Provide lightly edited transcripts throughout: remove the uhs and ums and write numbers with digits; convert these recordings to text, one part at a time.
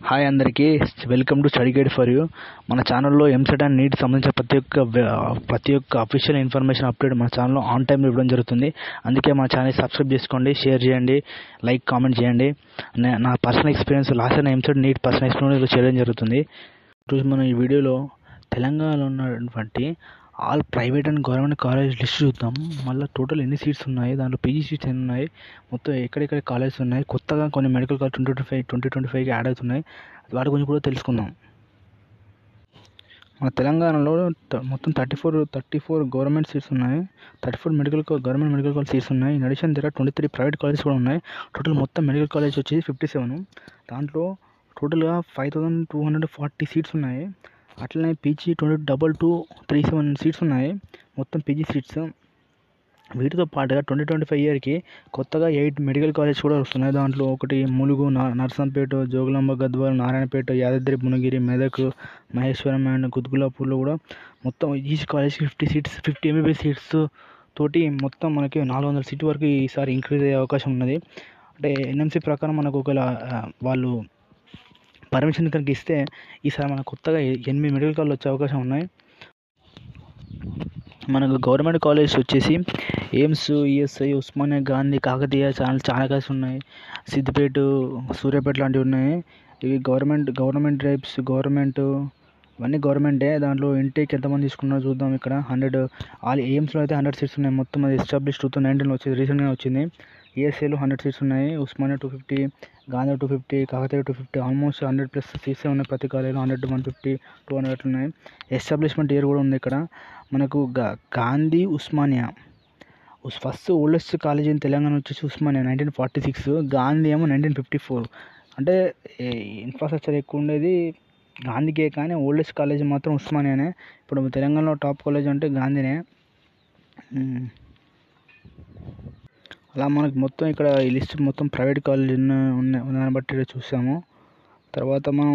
Hi అందరికీ, welcome to study guide for you. మన ఛానల్లో ఎంసెట్ అండ్ నీట్ సంబంధించిన ప్రతి ఒక్క అఫీషియల్ ఇన్ఫర్మేషన్ అప్డేట్ మన ఛానల్లో ఆన్ టైంలో ఇవ్వడం జరుగుతుంది. అందుకే మన ఛానల్ సబ్స్క్రైబ్ చేసుకోండి, షేర్ చేయండి, లైక్ కామెంట్ చేయండి. నా పర్సనల్ ఎక్స్పీరియన్స్ లాస్ట్ అయిన ఎంసెట్ నీట్ పర్సనల్ ఎక్స్పీరియన్స్ చేయడం జరుగుతుంది. ఈరోజు మనం ఈ వీడియోలో తెలంగాణలో ఉన్నటువంటి all private and government college list చూద్దాం. మళ్ళీ టోటల్ ఎన్ని సీట్స్ ఉన్నాయి, దాంట్లో పీజీ సీట్స్ ఎన్ని ఉన్నాయి, మొత్తం ఎక్కడెక్కడ కాలేజెస్ ఉన్నాయి, కొత్తగా కొన్ని మెడికల్ కాలేజ్ 2025కి యాడ్ అవుతున్నాయి. వాటి గురించి కూడా తెలుసుకుందాం. మన తెలంగాణలో మొత్తం 34 గవర్నమెంట్ సీట్స్ ఉన్నాయి, 34 గవర్నమెంట్ మెడికల్ కాలేజ్ సీట్స్ ఉన్నాయి. ఇన్ అడిషన్ దగ్గర 23 ప్రైవేట్ కాలేజెస్ కూడా ఉన్నాయి. టోటల్ మొత్తం మెడికల్ కాలేజ్ వచ్చి 57. దాంట్లో టోటల్గా 5240 సీట్స్ ఉన్నాయి. అట్లనే పీజీ 2237 సీట్స్ ఉన్నాయి, మొత్తం పీజీ సీట్స్. వీటితో పాటుగా 2025 ఇయర్కి కొత్తగా 8 మెడికల్ కాలేజ్ కూడా వస్తున్నాయి. దాంట్లో ఒకటి ములుగు, నర్సంపేట, జోగులాంబ గద్వాల, నారాయణపేట, యాదాద్రి భువనగిరి, మెదక్, మహేశ్వరం అండ్ కుత్బుల్లాపూర్లో కూడా మొత్తం ఈచ్ కాలేజ్కి 50 ఎంబీబీఎస్ సీట్స్ తోటి మొత్తం మనకి 400 సీట్ వరకు ఈసారి ఇంక్రీజ్ అయ్యే అవకాశం ఉన్నది. అంటే ఎన్ఎంసీ ప్రకారం మనకు ఒకవేళ వాళ్ళు పర్మిషన్ కనుక ఇస్తే ఈసారి మనకు కొత్తగా 8 మెడికల్ కాలేజ్ వచ్చే అవకాశం ఉన్నాయి. మనకు గవర్నమెంట్ కాలేజ్ వచ్చేసి ఎయిమ్స్, ఈఎస్ఐ, ఉస్మానియా, గాంధీ, కాకతీయ చాలా కాలేజెస్ ఉన్నాయి. సిద్దిపేట, సూర్యాపేట లాంటివి ఉన్నాయి. ఇవి గవర్నమెంట్ డ్రైవ్స్, ఇవన్నీ గవర్నమెంటే. దాంట్లో ఇంటేక్ ఎంతమంది తీసుకున్నారో చూద్దాం. ఇక్కడ 100 ఆల్ ఎయిమ్స్లో అయితే 100 సీట్స్ ఉన్నాయి. మొత్తం అది ఎస్టాబ్లిష్ 2019లో వచ్చేది, రీసెంట్గా వచ్చింది. ఈఎస్ఐలో 100 సీట్స్ ఉన్నాయి, ఉస్మానియా 250, గాంధీ 250, కాకతీయ 250, ఆల్మోస్ట్ 100+ సీట్సే ఉన్నాయి. ప్రతి కాలేజీలో 100, 150, 200 అట్లున్నాయి. ఎస్టాబ్లిష్మెంట్ ఇయర్ కూడా ఉంది ఇక్కడ మనకు. Gandhi, Osmania first oldest college in Telangana వచ్చేసి ఉస్మానియా 1946, గాంధీ ఏమో 1954. అంటే ఇన్ఫ్రాస్ట్రక్చర్ ఎక్కువ ఉండేది గాంధీకే, కానీ ఓల్డెస్ట్ కాలేజ్ మాత్రం ఉస్మానియానే. ఇప్పుడు తెలంగాణలో టాప్ కాలేజ్ అంటే గాంధీనే. అలా మనకు మొత్తం ఇక్కడ ఈ లిస్ట్ మొత్తం ప్రైవేట్ కాలేజ్ ఉన్నాయని బట్టి చూసాము. తర్వాత మనం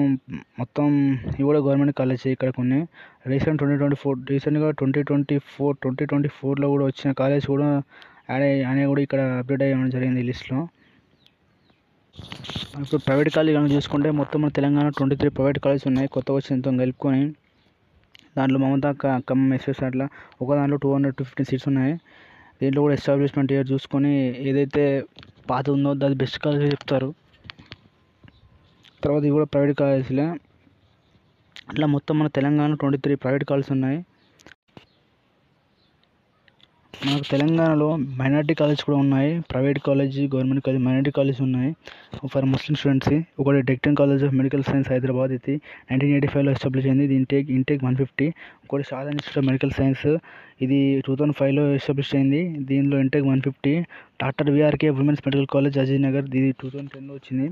మొత్తం ఇవి కూడా గవర్నమెంట్ కాలేజ్ ఇక్కడ కొన్ని. రీసెంట్గా 2024లో కూడా వచ్చిన కాలేజ్ కూడా యాడ్ అనే కూడా ఇక్కడ అప్డేట్ అయ్యడం జరిగింది ఈ లిస్ట్లో. ఇప్పుడు ప్రైవేట్ కాలేజ్ కనుక చూసుకుంటే మొత్తం మన తెలంగాణ 23 ప్రైవేట్ కాలేజ్ ఉన్నాయి, కొత్త వచ్చినతో కలుపుకొని. దాంట్లో మమతా, ఖమ్మం, ఎస్ఎస్ అట్లా ఒక దాంట్లో 200-215 సీట్స్ ఉన్నాయి. దీంట్లో కూడా ఎస్టాబ్లిష్మెంట్ ఇయర్ చూసుకొని ఏదైతే పాత ఉందో అది బెస్ట్ కాలేజ్ చెప్తారు. తర్వాత ఇవి కూడా ప్రైవేట్ కాలేజీలే. అట్లా మొత్తం మన తెలంగాణ 23 ప్రైవేట్ కాలేజెస్ ఉన్నాయి. మనకు తెలంగాణలో మైనారిటీ కాలేజ్ కూడా ఉన్నాయి. Private college, government college, minority college ఉన్నాయి ఫర్ ముస్లిం స్టూడెంట్స్. ఒకటి Deccan college of medical science Hyderabad, ఇది 1985లో ఎస్టాబ్లిష్ అయింది. ఇది ఇంటేక్ 150. ఇంకోటి సాదా ఇన్స్టిట్యూట్ ఆఫ్ మెడికల్ సైన్స్, ఇది 2005లో ఎస్టాబ్లిష్ అయింది. దీనిలో intake 150. Doctor VRK women's medical college Ajay Nagar, ఇది 2010లో వచ్చింది.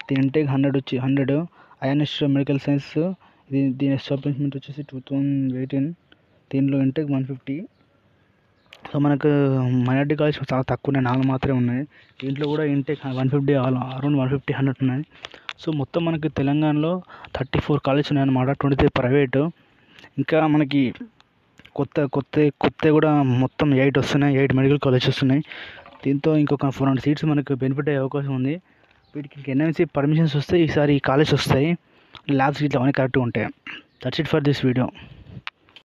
దీని intake 100. Ayaan institute of medical science, దీని ఎస్టాబ్లిష్మెంట్ వచ్చేసి 2018. దీనిలో ఇంటేక్ 150. సో మనకు మైనారిటీ కాలేజ్ చాలా తక్కువ ఉన్నాయి, 4 మాత్రమే ఉన్నాయి. దీంట్లో కూడా ఇంటేక్ 150, అరౌండ్ 150, 100 ఉన్నాయి. సో మొత్తం మనకి తెలంగాణలో 34 కాలేజ్ ఉన్నాయన్నమాట, 23 ప్రైవేటు. ఇంకా మనకి కొత్త కూడా మొత్తం 8 వస్తున్నాయి, 8 మెడికల్ కాలేజెస్ వస్తున్నాయి. దీంతో ఇంకొక 400 సీట్స్ మనకు బెనిఫిట్ అయ్యే అవకాశం ఉంది. వీటికి ఇంకా ఎన్ఎంసీ పర్మిషన్స్ వస్తే ఈసారి ఈ కాలేజ్ వస్తాయి, ల్యాబ్స్ ఇట్లా అవన్నీ కరెక్ట్గా ఉంటాయి. That's it for this video.